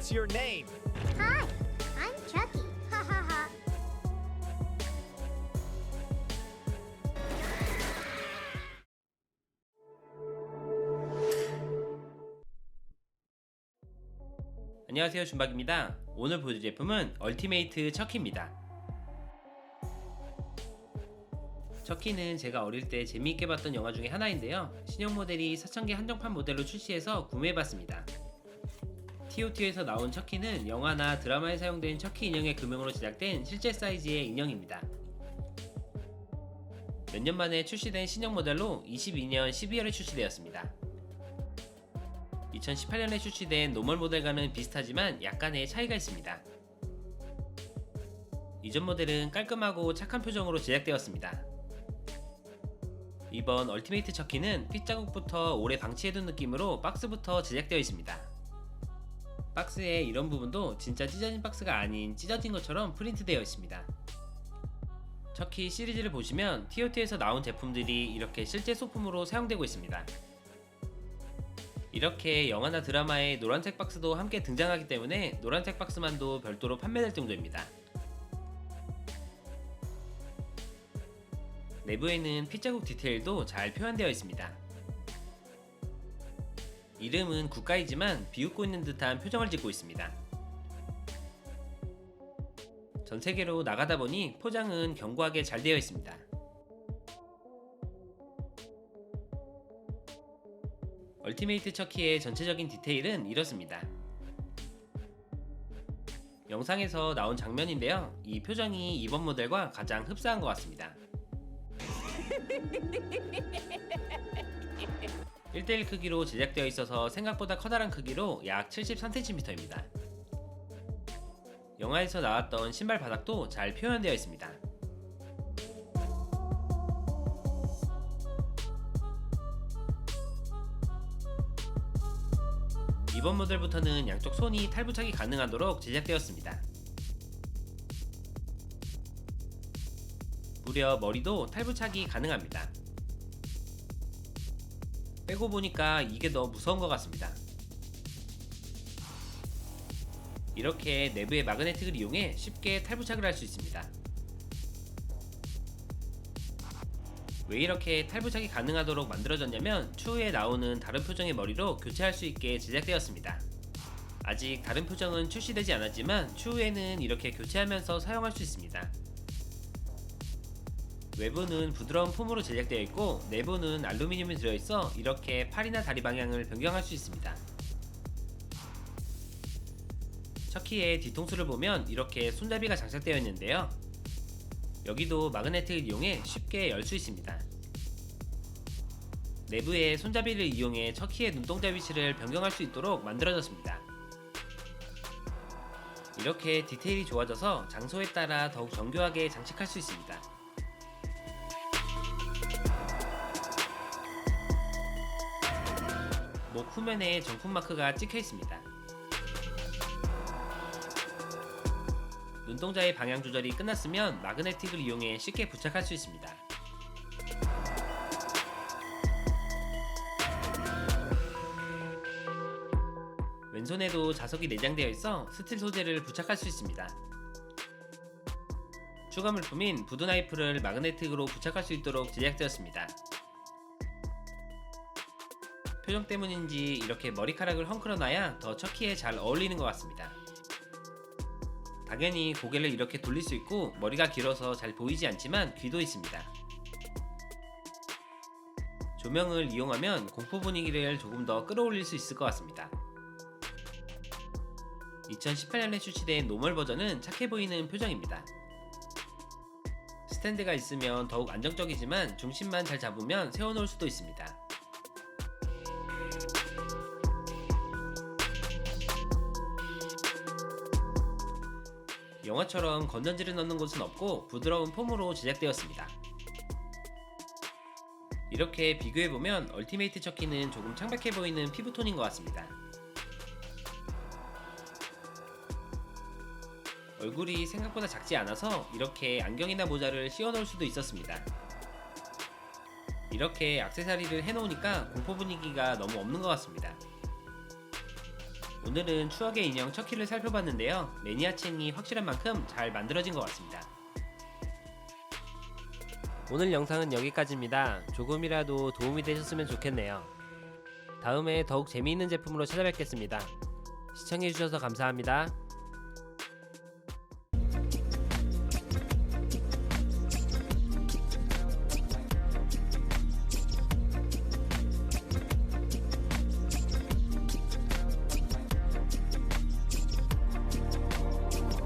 What's your name? Hi, I'm Chucky. Ha ha ha. 안녕하세요, 준박입니다. 오늘 보여줄 제품은 얼티메이트 척키입니다. 척키는 제가 어릴 때 재미있게 봤던 영화 중에 하나인데요. 신형 모델이 4000개 한정판 모델로 출시해서 구매해봤습니다. TOT에서 나온 척키는 영화나 드라마에 사용된 척키 인형의 금형으로 제작된 실제 사이즈의 인형입니다. 몇 년 만에 출시된 신형 모델로 22년 12월에 출시되었습니다. 2018년에 출시된 노멀 모델과는 비슷하지만 약간의 차이가 있습니다. 이전 모델은 깔끔하고 착한 표정으로 제작되었습니다. 이번 얼티메이트 척키는 핏자국부터 오래 방치해둔 느낌으로 박스부터 제작되어 있습니다. 박스의 이런 부분도 진짜 찢어진 박스가 아닌 찢어진 것처럼 프린트되어 있습니다. 척키 시리즈를 보시면 TOT에서 나온 제품들이 이렇게 실제 소품으로 사용되고 있습니다. 이렇게 영화나 드라마에 노란색 박스도 함께 등장하기 때문에 노란색 박스만도 별도로 판매될 정도입니다. 내부에는 핏자국 디테일도 잘 표현되어 있습니다. 이름은 국가이지만 비웃고 있는 듯한 표정을 짓고 있습니다. 전 세계로 나가다 보니 포장은 견고하게 잘 되어 있습니다. 얼티메이트 척키의 전체적인 디테일은 이렇습니다. 영상에서 나온 장면인데요. 이 표정이 이번 모델과 가장 흡사한 것 같습니다. 1:1 크기로 제작되어 있어서 생각보다 커다란 크기로 약 73cm입니다. 영화에서 나왔던 신발 바닥도 잘 표현되어 있습니다. 이번 모델부터는 양쪽 손이 탈부착이 가능하도록 제작되었습니다. 무려 머리도 탈부착이 가능합니다. 빼고 보니까 이게 더 무서운 것 같습니다. 이렇게 내부의 마그네틱을 이용해 쉽게 탈부착을 할 수 있습니다. 왜 이렇게 탈부착이 가능하도록 만들어졌냐면 추후에 나오는 다른 표정의 머리로 교체할 수 있게 제작되었습니다. 아직 다른 표정은 출시되지 않았지만 추후에는 이렇게 교체하면서 사용할 수 있습니다. 외부는 부드러운 폼으로 제작되어 있고 내부는 알루미늄이 들어있어 이렇게 팔이나 다리 방향을 변경할 수 있습니다. 척키의 뒤통수를 보면 이렇게 손잡이가 장착되어 있는데요. 여기도 마그네틱을 이용해 쉽게 열 수 있습니다. 내부에 손잡이를 이용해 척키의 눈동자 위치를 변경할 수 있도록 만들어졌습니다. 이렇게 디테일이 좋아져서 장소에 따라 더욱 정교하게 장식할 수 있습니다. 목 후면에 정품 마크가 찍혀 있습니다. 눈동자의 방향 조절이 끝났으면 마그네틱을 이용해 쉽게 부착할 수 있습니다. 왼손에도 자석이 내장되어 있어 스틸 소재를 부착할 수 있습니다. 추가 물품인 부드 나이프를 마그네틱으로 부착할 수 있도록 제작되었습니다. 표정 때문인지 이렇게 머리카락을 헝클어놔야 더 척키에 잘 어울리는 것 같습니다. 당연히 고개를 이렇게 돌릴 수 있고 머리가 길어서 잘 보이지 않지만 귀도 있습니다. 조명을 이용하면 공포 분위기를 조금 더 끌어올릴 수 있을 것 같습니다. 2018년에 출시된 노멀 버전은 착해 보이는 표정입니다. 스탠드가 있으면 더욱 안정적이지만 중심만 잘 잡으면 세워놓을 수도 있습니다. 영화처럼 건전지를 넣는 곳은 없고 부드러운 폼으로 제작되었습니다. 이렇게 비교해보면 얼티메이트 척키는 조금 창백해 보이는 피부톤인 것 같습니다. 얼굴이 생각보다 작지 않아서 이렇게 안경이나 모자를 씌워놓을 수도 있었습니다. 이렇게 액세서리를 해놓으니까 공포 분위기가 너무 없는 것 같습니다. 오늘은 추억의 인형 척키를 살펴봤는데요. 매니아층이 확실한 만큼 잘 만들어진 것 같습니다. 오늘 영상은 여기까지입니다. 조금이라도 도움이 되셨으면 좋겠네요. 다음에 더욱 재미있는 제품으로 찾아뵙겠습니다. 시청해주셔서 감사합니다.